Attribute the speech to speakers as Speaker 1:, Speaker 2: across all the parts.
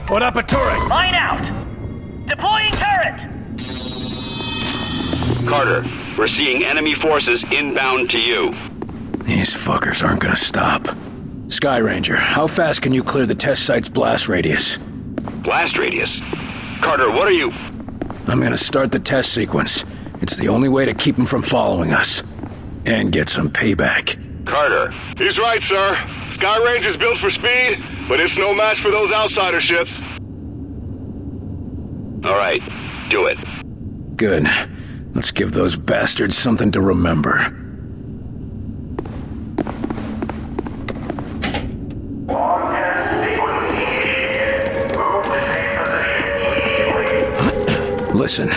Speaker 1: Put up a turret!
Speaker 2: Mine out! Deploying turret!
Speaker 3: Carter, we're seeing enemy forces inbound to you.
Speaker 4: These fuckers aren't gonna stop. Sky Ranger, how fast can you clear the test site's blast radius?
Speaker 3: Blast radius? Carter, what are you...
Speaker 4: I'm gonna start the test sequence. It's the only way to keep them from following us. And get some payback.
Speaker 3: Carter.
Speaker 5: He's right, sir. Sky Ranger's built for speed, but it's no match for those outsider ships.
Speaker 3: All right, do it.
Speaker 4: Good. Let's give those bastards something to remember. Listen,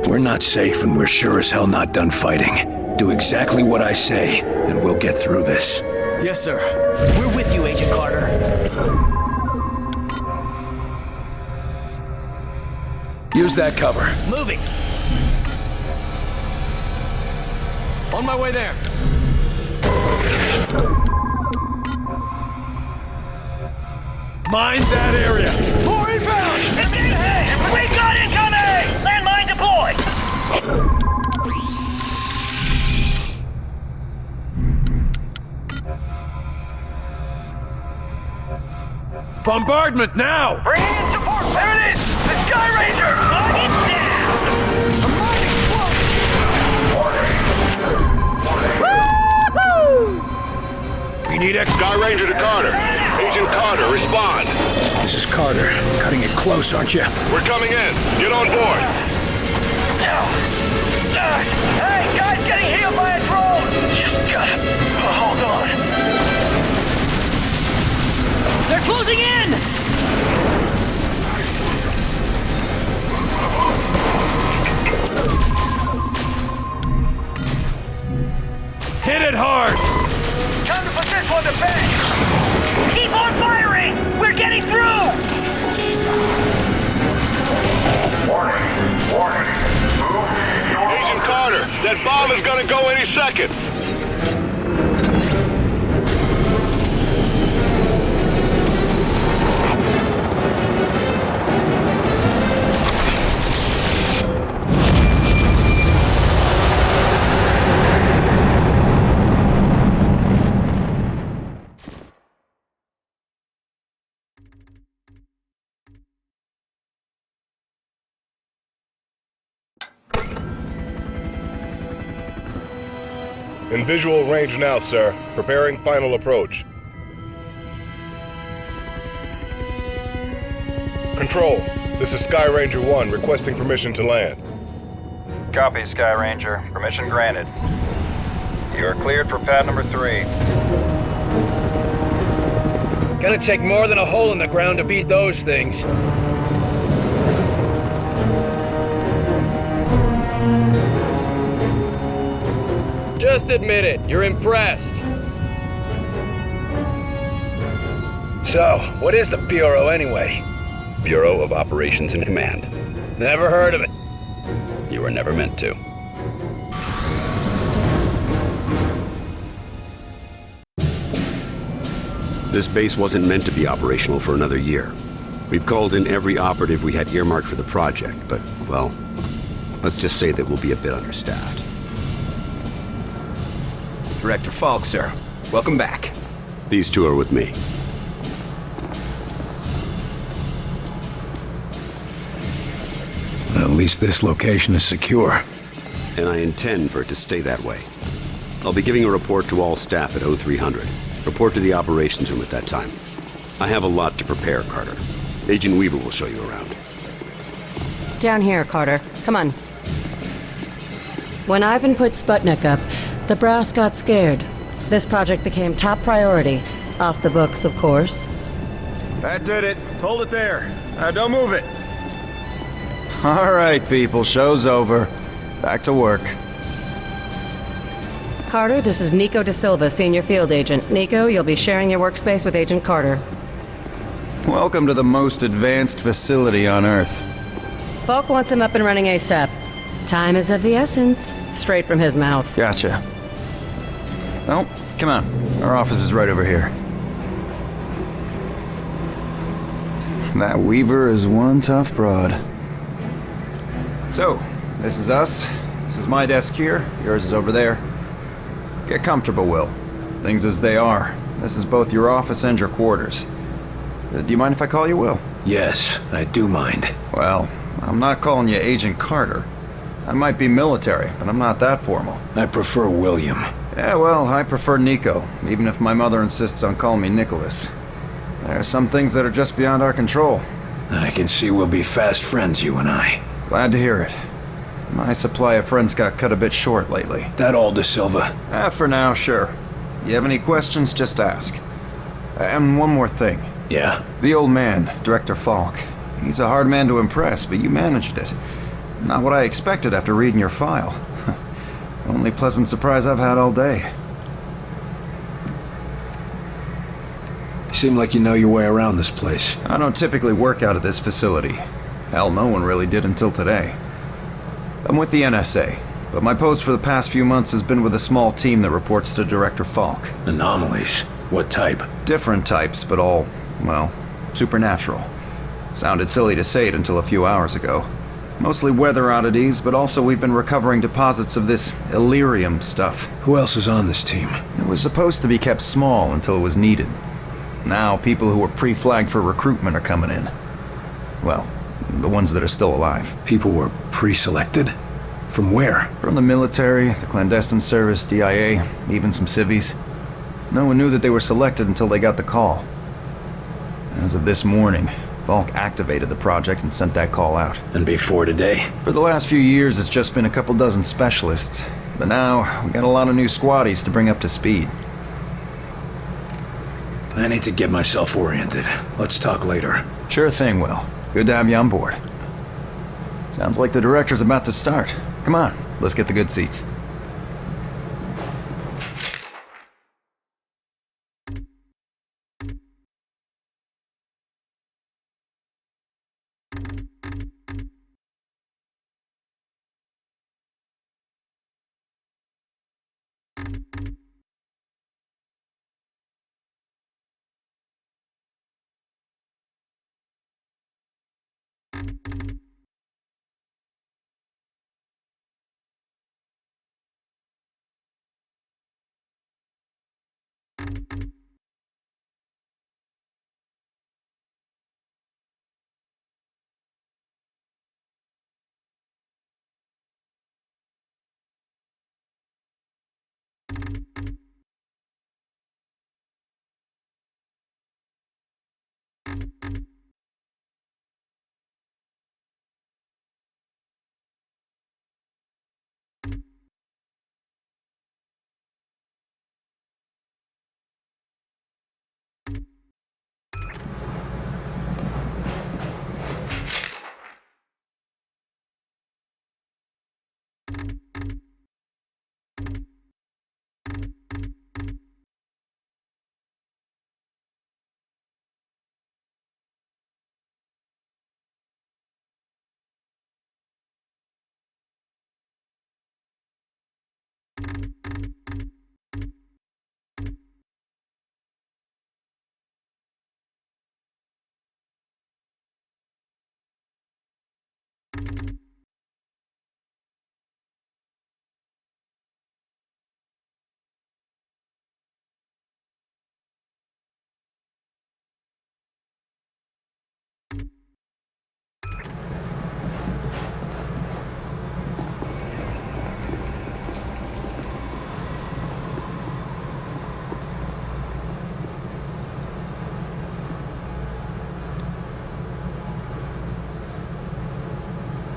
Speaker 4: we're not safe and we're sure as hell not done fighting. Do exactly what I say, and we'll get through this.
Speaker 1: Yes, sir.
Speaker 2: We're with you, Agent Carter.
Speaker 4: Use that cover.
Speaker 2: Moving.
Speaker 1: On my way there. Mind that area. More inbound!
Speaker 2: Hey! We got incoming! Landmine deployed!
Speaker 1: Bombardment now!
Speaker 2: Bring in support! There it is! The Sky Ranger! Lock it down!
Speaker 1: We need
Speaker 5: Sky Ranger to Carter. Agent Carter, respond.
Speaker 4: This is Carter. Cutting it close, aren't you?
Speaker 5: We're coming in. Get on board.
Speaker 2: Hey, guys getting healed by a drone! Hold on. They're closing in!
Speaker 1: Hit it hard!
Speaker 2: Time to put this one to bed! Keep on firing! We're getting through!
Speaker 5: Agent Carter, that bomb is gonna go any second. In visual range now, sir. Preparing final approach. Control, this is Sky Ranger 1 requesting permission to land.
Speaker 6: Copy, Sky Ranger. Permission granted. You are cleared for pad number 3.
Speaker 7: Gonna take more than a hole in the ground to beat those things. Just admit it, you're impressed. So, what is the Bureau anyway?
Speaker 3: Bureau of Operations and Command.
Speaker 7: Never heard of it.
Speaker 3: You were never meant to. This base wasn't meant to be operational for another year. We've called in every operative we had earmarked for the project, but, well, let's just say that we'll be a bit understaffed.
Speaker 8: Director Falk, sir. Welcome back.
Speaker 3: These two are with me.
Speaker 4: At least this location is secure.
Speaker 3: And I intend for it to stay that way. I'll be giving a report to all staff at 0300. Report to the operations room at that time. I have a lot to prepare, Carter. Agent Weaver will show you around.
Speaker 9: Down here, Carter. Come on. When Ivan put Sputnik up, the brass got scared. This project became top priority. Off the books, of course.
Speaker 10: That did it. Hold it there. Don't move it.
Speaker 8: All right, people. Show's over. Back to work.
Speaker 9: Carter, this is Nico Da Silva, Senior Field Agent. Nico, you'll be sharing your workspace with Agent Carter.
Speaker 8: Welcome to the most advanced facility on Earth.
Speaker 9: Falk wants him up and running ASAP. Time is of the essence. Straight from his mouth.
Speaker 8: Gotcha. Well, come on. Our office is right over here. That Weaver is one tough broad. So, this is us. This is my desk here. Yours is over there. Get comfortable, Will. Things as they are. This is both your office and your quarters. Do you mind if I call you Will?
Speaker 4: Yes, I do mind.
Speaker 8: Well, I'm not calling you Agent Carter. I might be military, but I'm not that formal.
Speaker 4: I prefer William.
Speaker 8: Yeah, well, I prefer Nico, even if my mother insists on calling me Nicholas. There are some things that are just beyond our control.
Speaker 4: I can see we'll be fast friends, you and I.
Speaker 8: Glad to hear it. My supply of friends got cut a bit short lately.
Speaker 4: That all, De Silva?
Speaker 8: For now, sure. You have any questions, just ask. And one more thing.
Speaker 4: Yeah?
Speaker 8: The old man, Director Falk. He's a hard man to impress, but you managed it. Not what I expected after reading your file. Only pleasant surprise I've had all day.
Speaker 4: You seem like you know your way around this place.
Speaker 8: I don't typically work out of this facility. Hell, no one really did until today. I'm with the NSA, but my post for the past few months has been with a small team that reports to Director Falk.
Speaker 4: Anomalies? What type?
Speaker 8: Different types, but all, well, supernatural. Sounded silly to say it until a few hours ago. Mostly weather oddities, but also we've been recovering deposits of this Illyrium stuff.
Speaker 4: Who else is on this team?
Speaker 8: It was supposed to be kept small until it was needed. Now, people who were pre-flagged for recruitment are coming in. Well, the ones that are still alive.
Speaker 4: People were pre-selected? From where?
Speaker 8: From the military, the clandestine service, DIA, even some civvies. No one knew that they were selected until they got the call. As of this morning, Falk activated the project and sent that call out.
Speaker 4: And before today?
Speaker 8: For the last few years, it's just been a couple dozen specialists. But now, we got a lot of new squaddies to bring up to speed.
Speaker 4: I need to get myself oriented. Let's talk later.
Speaker 8: Sure thing, Will. Good to have you on board. Sounds like the director's about to start. Come on, let's get the good seats.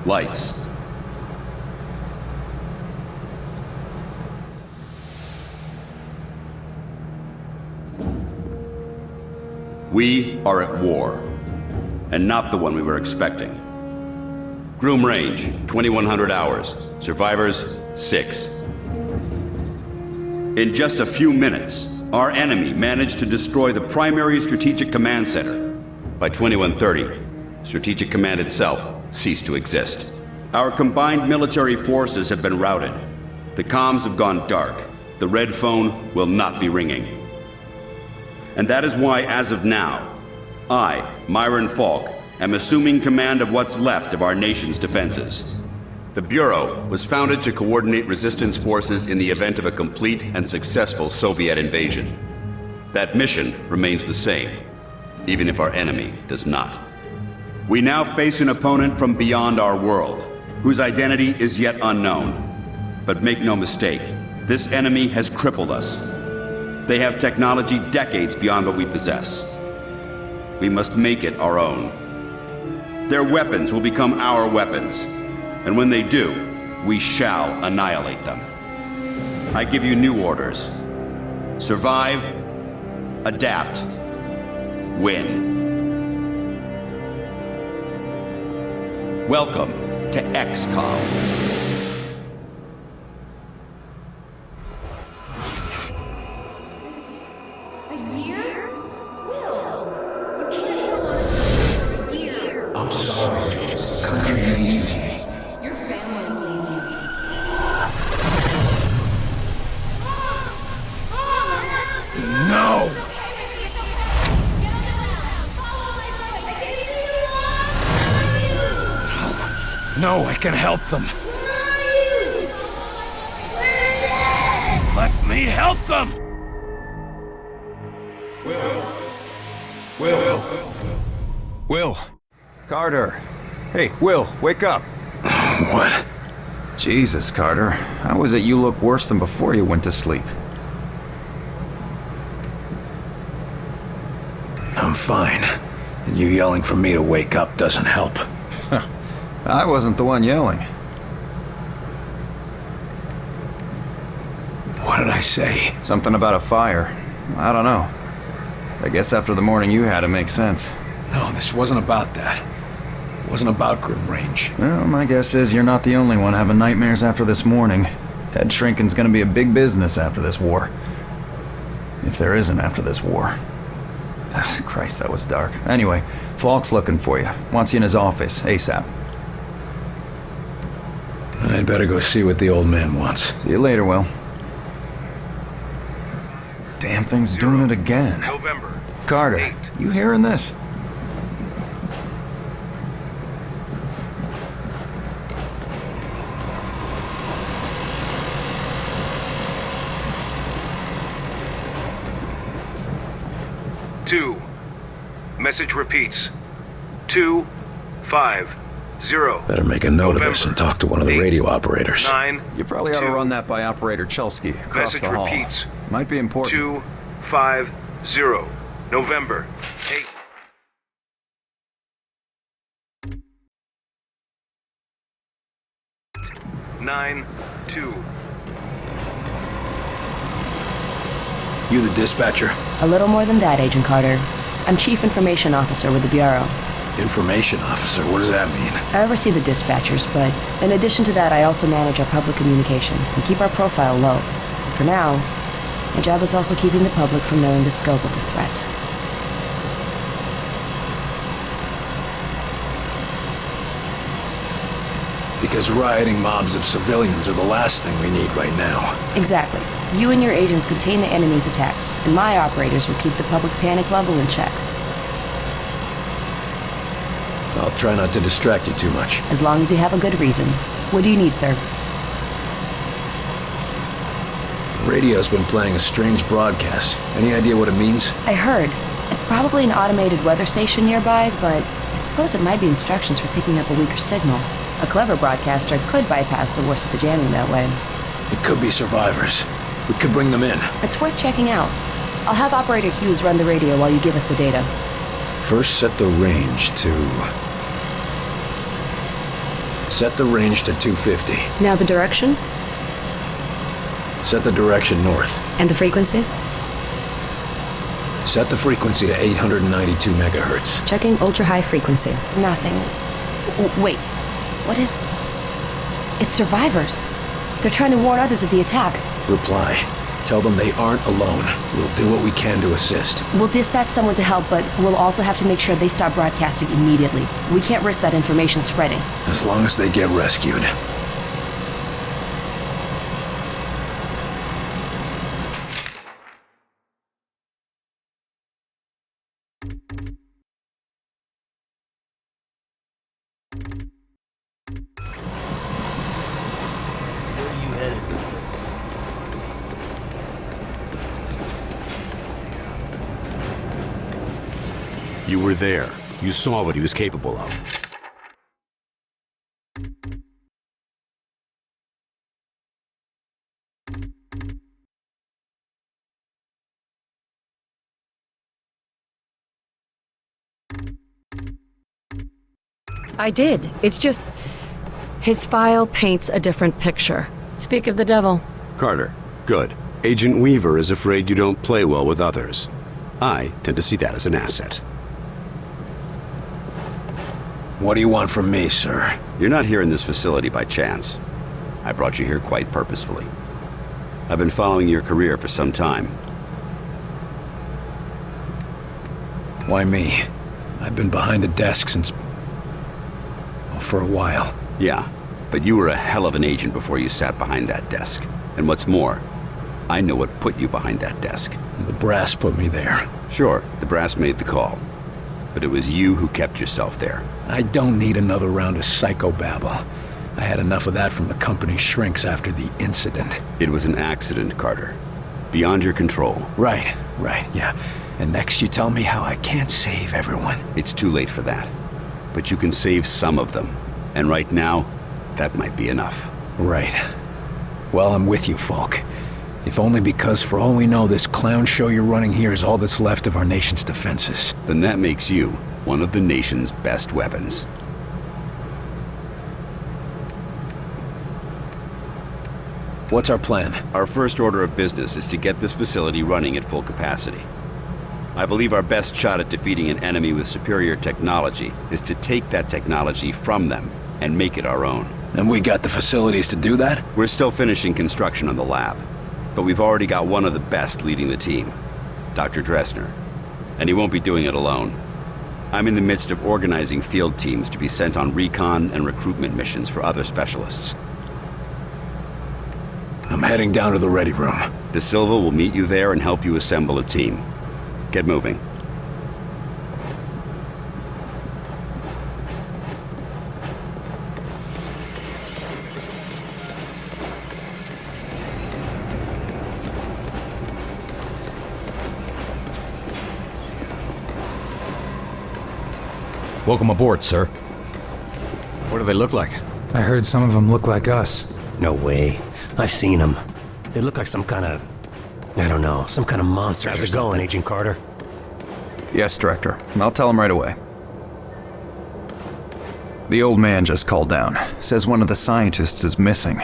Speaker 3: Lights. We are at war, and not the one we were expecting. Groom range, 2100 hours. Survivors, 6. In just a few minutes, our enemy managed to destroy the primary Strategic Command Center. By 2130, Strategic Command itself ceased to exist. Our combined military forces have been routed. The comms have gone dark. The red phone will not be ringing. And that is why, as of now, I, Myron Falk, am assuming command of what's left of our nation's defenses. The Bureau was founded to coordinate resistance forces in the event of a complete and successful Soviet invasion. That mission remains the same, even if our enemy does not. We now face an opponent from beyond our world, whose identity is yet unknown. But make no mistake, this enemy has crippled us. They have technology decades beyond what we possess. We must make it our own. Their weapons will become our weapons, and when they do, we shall annihilate them. I give you new orders. Survive, adapt, win. Welcome to XCOM.
Speaker 7: No, I can help them. Let me help them!
Speaker 10: Will.
Speaker 8: Carter! Hey, Will, wake up!
Speaker 4: What?
Speaker 8: Jesus, Carter. How is it you look worse than before you went to sleep?
Speaker 4: I'm fine. And you yelling for me to wake up doesn't help.
Speaker 8: I wasn't the one yelling.
Speaker 4: What did I say?
Speaker 8: Something about a fire. I don't know. I guess after the morning you had, it makes sense.
Speaker 4: No, this wasn't about that. It wasn't about Grim Range.
Speaker 8: Well, my guess is you're not the only one having nightmares after this morning. Head shrinking's gonna be a big business after this war. If there isn't after this war. Christ, that was dark. Anyway, Falk's looking for you. Wants you in his office, ASAP.
Speaker 4: I'd better go see what the old man wants.
Speaker 8: See you later, Will. Damn thing's doing it again.
Speaker 5: November.
Speaker 8: Carter, you hearing this?
Speaker 11: Two. Message repeats. 250.
Speaker 4: Better make a note of this and talk to one of the radio operators.
Speaker 11: 9.
Speaker 8: You probably ought to run that by Operator Chelsky across
Speaker 11: Message
Speaker 8: the hall.
Speaker 11: repeats.
Speaker 8: Might be important.
Speaker 11: 250. November 8. Nine, 2.
Speaker 4: You the dispatcher?
Speaker 9: A little more than that, Agent Carter. I'm Chief Information Officer with the Bureau.
Speaker 4: Information officer, what does that mean?
Speaker 9: I oversee the dispatchers, but in addition to that, I also manage our public communications and keep our profile low. And for now, my job is also keeping the public from knowing the scope of the threat.
Speaker 4: Because rioting mobs of civilians are the last thing we need right now.
Speaker 9: Exactly. You and your agents contain the enemy's attacks, and my operators will keep the public panic level in check.
Speaker 4: I'll try not to distract you too much.
Speaker 9: As long as you have a good reason. What do you need, sir?
Speaker 4: The radio's been playing a strange broadcast. Any idea what it means?
Speaker 9: I heard. It's probably an automated weather station nearby, but I suppose it might be instructions for picking up a weaker signal. A clever broadcaster could bypass the worst of the jamming that way.
Speaker 4: It could be survivors. We could bring them in.
Speaker 9: It's worth checking out. I'll have Operator Hughes run the radio while you give us the data.
Speaker 4: First, set the range to 250.
Speaker 9: Now the direction?
Speaker 4: Set the direction north.
Speaker 9: And the frequency?
Speaker 4: Set the frequency to 892 megahertz.
Speaker 9: Checking ultra-high frequency. Nothing. Wait. What is... It's survivors. They're trying to warn others of the attack.
Speaker 4: Reply. Tell them they aren't alone. We'll do what we can to assist.
Speaker 9: We'll dispatch someone to help, but we'll also have to make sure they stop broadcasting immediately. We can't risk that information spreading.
Speaker 4: As long as they get rescued.
Speaker 3: You were there. You saw what he was capable of.
Speaker 9: I did. It's just... his file paints a different picture. Speak of the devil.
Speaker 3: Carter, good. Agent Weaver is afraid you don't play well with others. I tend to see that as an asset.
Speaker 4: What do you want from me, sir?
Speaker 3: You're not here in this facility by chance. I brought you here quite purposefully. I've been following your career for some time.
Speaker 4: Why me? I've been behind a desk since... well, for a while.
Speaker 3: Yeah, but you were a hell of an agent before you sat behind that desk. And what's more, I know what put you behind that desk.
Speaker 4: The brass put me there.
Speaker 3: Sure, the brass made the call. But it was you who kept yourself there.
Speaker 4: I don't need another round of psychobabble. I had enough of that from the company's shrinks after the incident.
Speaker 3: It was an accident, Carter. Beyond your control.
Speaker 4: Right, yeah. And next you tell me how I can't save everyone.
Speaker 3: It's too late for that. But you can save some of them. And right now, that might be enough.
Speaker 4: Right. Well, I'm with you, Falk. If only because, for all we know, this clown show you're running here is all that's left of our nation's defenses.
Speaker 3: Then that makes you one of the nation's best weapons.
Speaker 4: What's our plan?
Speaker 3: Our first order of business is to get this facility running at full capacity. I believe our best shot at defeating an enemy with superior technology is to take that technology from them and make it our own.
Speaker 4: And we got the facilities to do that?
Speaker 3: We're still finishing construction on the lab, but we've already got one of the best leading the team, Dr. Dressner. And he won't be doing it alone. I'm in the midst of organizing field teams to be sent on recon and recruitment missions for other specialists.
Speaker 4: I'm heading down to the ready room.
Speaker 3: De Silva will meet you there and help you assemble a team. Get moving.
Speaker 10: Welcome aboard, sir.
Speaker 1: What do they look like?
Speaker 12: I heard some of them look like us.
Speaker 13: No way. I've seen them. They look like some kind of... I don't know, some kind of monster. How's it going, Agent Carter?
Speaker 8: Yes, Director. I'll tell him right away. The old man just called down. Says one of the scientists is missing.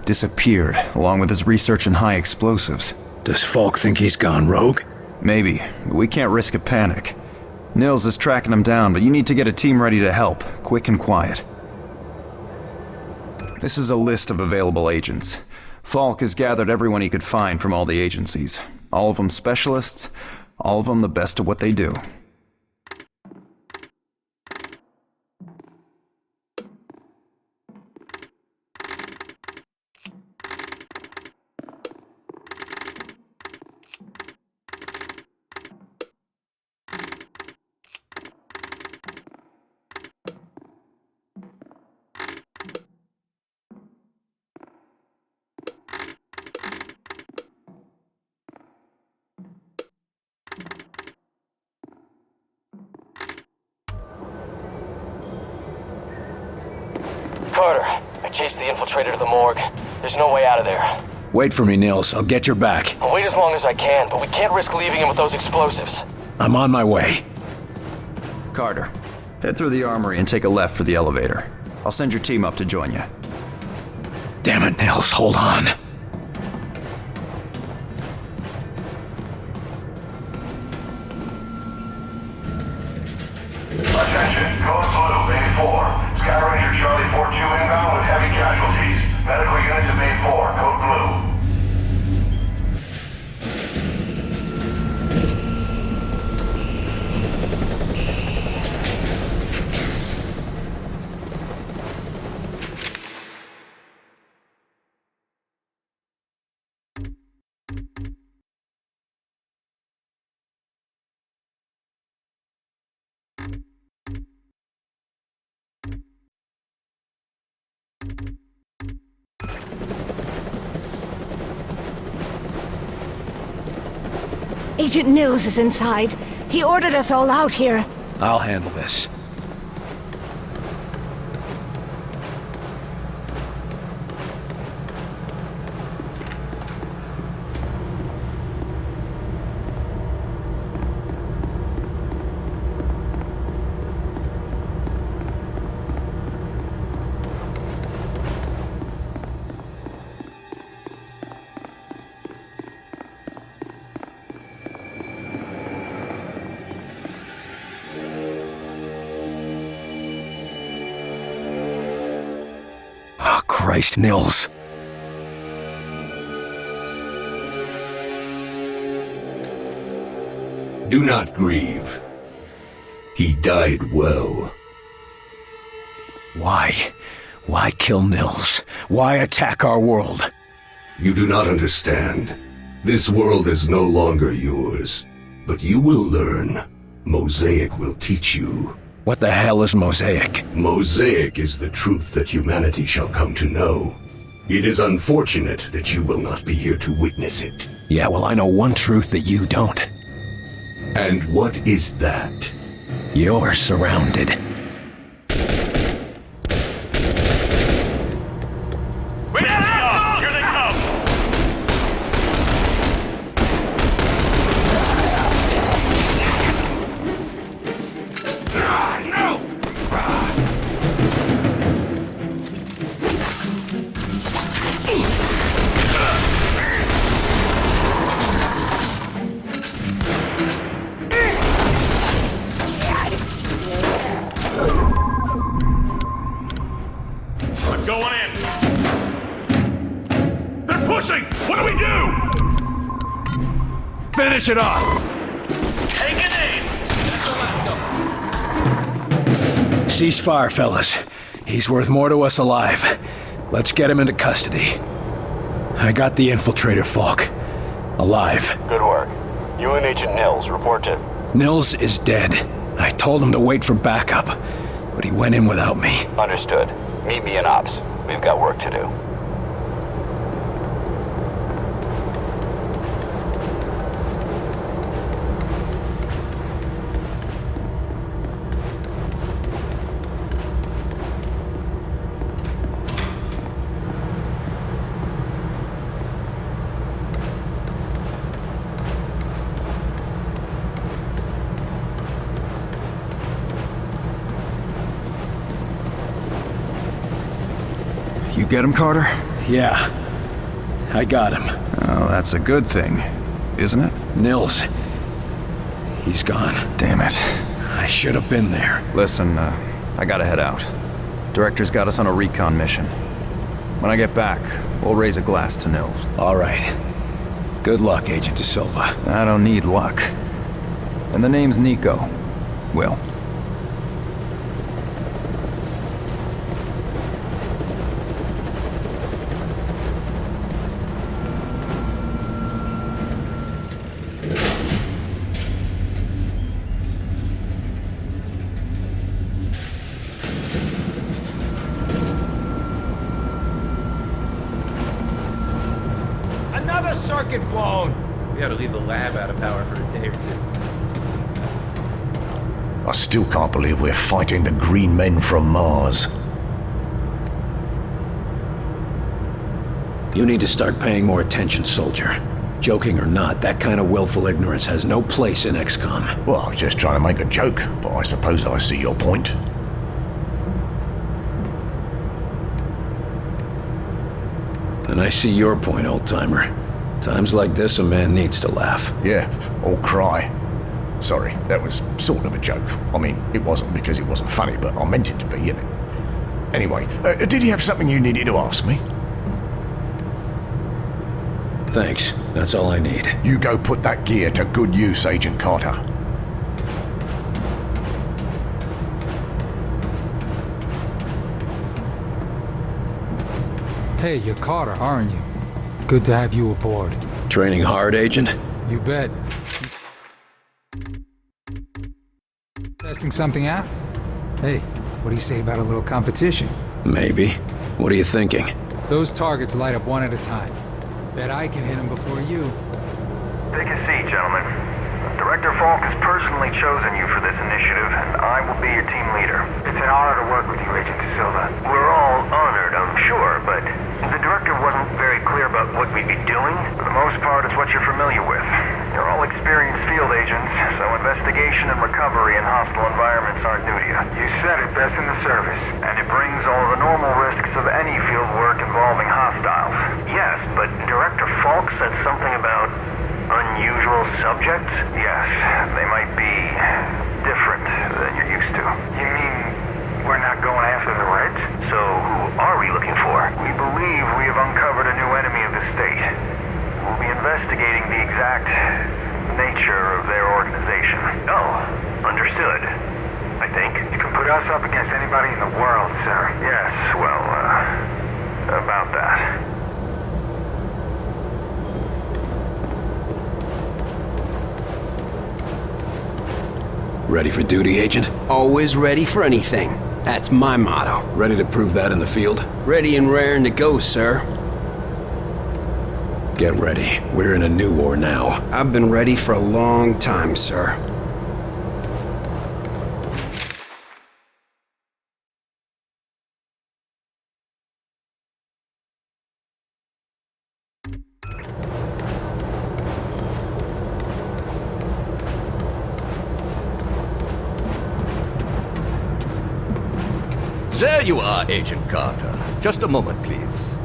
Speaker 8: Disappeared, along with his research in high explosives.
Speaker 4: Does Falk think he's gone rogue?
Speaker 8: Maybe, but we can't risk a panic. Nils is tracking him down, but you need to get a team ready to help, quick and quiet. This is a list of available agents. Falk has gathered everyone he could find from all the agencies. All of them specialists, all of them the best at what they do.
Speaker 13: Carter, I chased the infiltrator to the morgue. There's no way out of there.
Speaker 4: Wait for me, Nils. I'll get your back.
Speaker 13: I'll wait as long as I can, but we can't risk leaving him with those explosives.
Speaker 4: I'm on my way.
Speaker 8: Carter, head through the armory and take a left for the elevator. I'll send your team up to join you.
Speaker 4: Damn it, Nils. Hold on.
Speaker 5: Attention, Code Blue, Main 4. Sky Ranger Charlie 4-2 inbound with heavy casualties. Medical units at Main 4, Code Blue.
Speaker 14: Agent Nils is inside. He ordered us all out here.
Speaker 4: I'll handle this. Christ, Nils.
Speaker 15: Do not grieve. He died well.
Speaker 4: Why? Why kill Nils? Why attack our world?
Speaker 15: You do not understand. This world is no longer yours. But you will learn. Mosaic will teach you.
Speaker 4: What the hell is Mosaic?
Speaker 15: Mosaic is the truth that humanity shall come to know. It is unfortunate that you will not be here to witness it.
Speaker 4: Yeah, well, I know one truth that you don't.
Speaker 15: And what is that?
Speaker 4: You're surrounded.
Speaker 2: Here they come! I'm going in. They're pushing! What do we do?
Speaker 4: Finish it off!
Speaker 2: Take an aim! That's the last of them.
Speaker 4: Ceasefire, fellas. He's worth more to us alive. Let's get him into custody. I got the infiltrator, Falk. Alive.
Speaker 16: Good work. You and Agent Nils, report to...
Speaker 4: Nils is dead. I told him to wait for backup, but he went in without me.
Speaker 16: Understood. Meet me in Ops. We've got work to do.
Speaker 8: You get him, Carter?
Speaker 4: Yeah. I got him.
Speaker 8: Oh, that's a good thing, isn't it?
Speaker 4: Nils. He's gone.
Speaker 8: Damn it.
Speaker 4: I should have been there.
Speaker 8: Listen, I gotta head out. Director's got us on a recon mission. When I get back, we'll raise a glass to Nils.
Speaker 4: All right. Good luck, Agent De Silva.
Speaker 8: I don't need luck. And the name's Nico. Will.
Speaker 10: Another circuit blown! We ought to leave the lab out of power for a day or two.
Speaker 17: I still can't believe we're fighting the green men from Mars.
Speaker 4: You need to start paying more attention, soldier. Joking or not, that kind of willful ignorance has no place in XCOM.
Speaker 17: Well, I was just trying to make a joke, but I suppose I see your point.
Speaker 4: And I see your point, old-timer. Times like this, a man needs to laugh.
Speaker 17: Yeah, or cry. Sorry, that was sort of a joke. I mean, it wasn't because it wasn't funny, but I meant it to be, innit? Anyway, did you have something you needed to ask me?
Speaker 4: Thanks. That's all I need.
Speaker 17: You go put that gear to good use, Agent Carter.
Speaker 12: Hey, you're Carter, aren't you? Good to have you aboard.
Speaker 4: Training hard, Agent?
Speaker 12: You bet. Testing something out? Hey, what do you say about a little competition?
Speaker 4: Maybe. What are you thinking?
Speaker 12: Those targets light up one at a time. Bet I can hit them before you.
Speaker 11: Take a seat, gentlemen.
Speaker 5: Director Falk has personally chosen you for this initiative, and I will be your team leader. It's an honor to work with you, Agent De Silva. We're all honored, I'm sure, but the Director wasn't very clear about what we'd be doing. For the most part, it's what you're familiar with. You're all experienced field agents, so investigation and recovery in hostile environments aren't new to you. You said it best in the service, and it brings all the normal risks of any field work involving hostiles. Yes, but Director Falk said something about unusual subjects? Yes, they might be different than you're used to. You mean we're not going after the Reds? So who are we looking for? We believe we have uncovered a new enemy of the state. We'll be investigating the exact nature of their organization. Oh, understood. I think. You can put us up against anybody in the world, sir. Yes, well, about that.
Speaker 4: Ready for duty, Agent?
Speaker 14: Always ready for anything. That's my motto.
Speaker 4: Ready to prove that in the field?
Speaker 14: Ready and raring to go, sir.
Speaker 4: Get ready. We're in a new war now.
Speaker 14: I've been ready for a long time, sir.
Speaker 18: There you are, Agent Carter. Just a moment, please.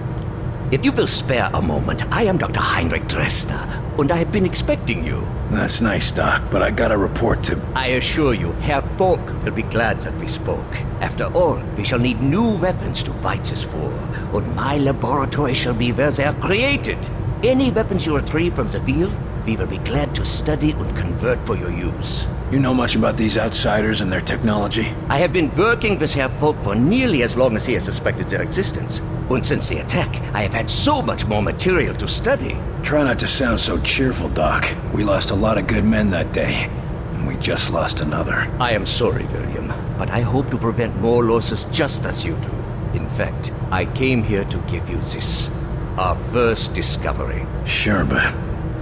Speaker 18: If you will spare a moment, I am Dr. Heinrich Dresner, and I have been expecting you.
Speaker 4: That's nice, Doc, but I got a report to...
Speaker 18: I assure you, Herr Falk will be glad that we spoke. After all, we shall need new weapons to fight this war, and my laboratory shall be where they are created. Any weapons you retrieve from the field, we will be glad to study and convert for your use.
Speaker 4: You know much about these outsiders and their technology?
Speaker 18: I have been working with Herr Falk for nearly as long as he has suspected their existence. And since the attack, I have had so much more material to study.
Speaker 4: Try not to sound so cheerful, Doc. We lost a lot of good men that day, and we just lost another.
Speaker 18: I am sorry, William, but I hope to prevent more losses just as you do. In fact, I came here to give you this. Our first discovery.
Speaker 4: Sure, but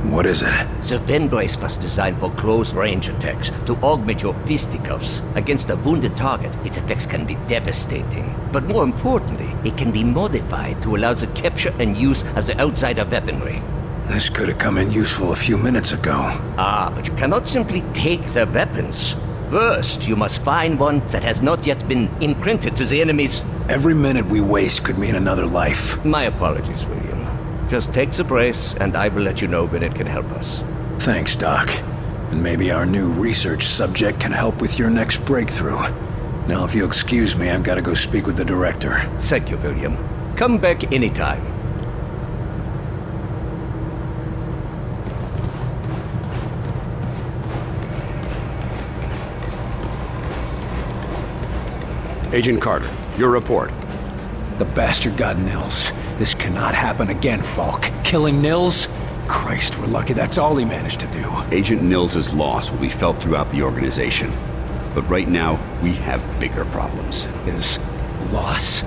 Speaker 4: what is it?
Speaker 18: The Venbrace was designed for close-range attacks to augment your fisticuffs. Against a wounded target, its effects can be devastating. But more importantly, it can be modified to allow the capture and use of the outsider weaponry.
Speaker 4: This could have come in useful a few minutes ago.
Speaker 18: Ah, but you cannot simply take their weapons. First, you must find one that has not yet been imprinted to the enemies.
Speaker 4: Every minute we waste could mean another life.
Speaker 18: My apologies, William. Just take the brace, and I will let you know when it can help us.
Speaker 4: Thanks, Doc. And maybe our new research subject can help with your next breakthrough. Now, if you'll excuse me, I've got to go speak with the director.
Speaker 18: Thank you, William. Come back anytime.
Speaker 3: Agent Carter, your report.
Speaker 4: The bastard got Nils. This cannot happen again, Falk. Killing Nils? Christ, we're lucky that's all he managed to do.
Speaker 3: Agent Nils' loss will be felt throughout the organization. But right now, we have bigger problems.
Speaker 4: His loss?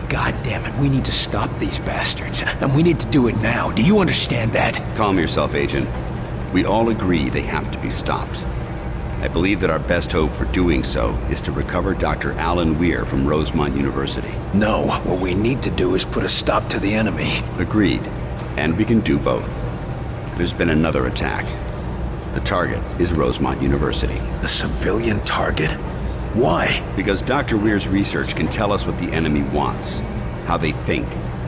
Speaker 4: God damn it, we need to stop these bastards. And we need to do it now. Do you understand that?
Speaker 3: Calm yourself, Agent. We all agree they have to be stopped. I believe that our best hope for doing so is to recover Dr. Alan Weir from Rosemont University.
Speaker 4: No, what we need to do is put a stop to the enemy.
Speaker 3: Agreed. And we can do both. There's been another attack. The target is Rosemont University.
Speaker 4: A civilian target? Why?
Speaker 3: Because Dr. Weir's research can tell us what the enemy wants, how they think,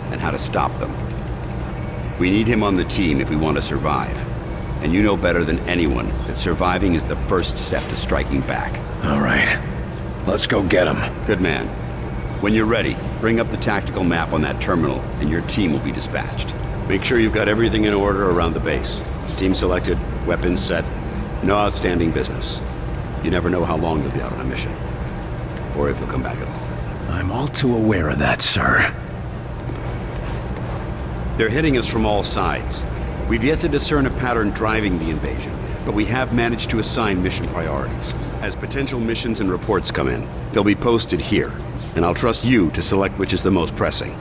Speaker 3: and how to stop them. We need him on the team if we want to survive. And you know better than anyone that surviving is the first step to striking back.
Speaker 4: All right. Let's go get him.
Speaker 3: Good man. When you're ready, bring up the tactical map on that terminal, and your team will be dispatched. Make sure you've got everything in order around the base. Team selected, weapons set, no outstanding business. You never know how long you'll be out on a mission. Or if you'll come back at all.
Speaker 4: I'm all too aware of that, sir.
Speaker 3: They're hitting us from all sides. We've yet to discern a pattern driving the invasion, but we have managed to assign mission priorities. As potential missions and reports come in, they'll be posted here, and I'll trust you to select which is the most pressing.